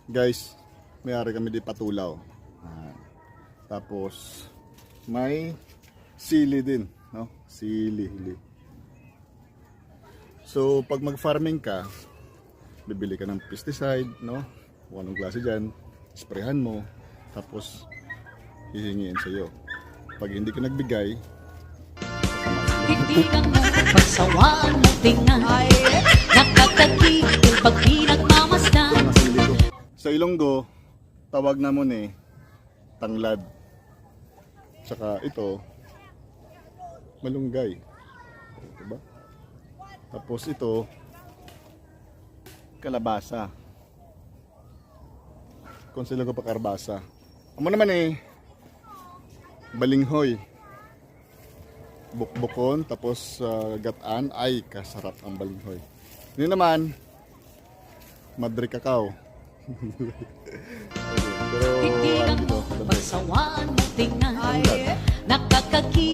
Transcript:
Guys, may-ari kami di Patulaw. Tapos may sili din, no? Sili. So pag mag-farming ka, bibili ka ng pesticide, no? Kung anong klase dyan, sprayhan mo, tapos hihingiin sa'yo. Pag hindi ka nagbigay, Hindi lang pagsawaan mo tingnan, nakakagigil pag pinagmamasdan. sa Ilonggo, tawag namon tanglad. Tsaka ito, malunggay. Diba? Tapos ito, kalabasa. Kung sila ko pa karbasa. Amo naman balinghoy. Bukbukon, tapos gataan. Ay, kasarap ang balinghoy. Yun naman, madre cacao. Hindi lang dito, pagsawaan mo tingnan,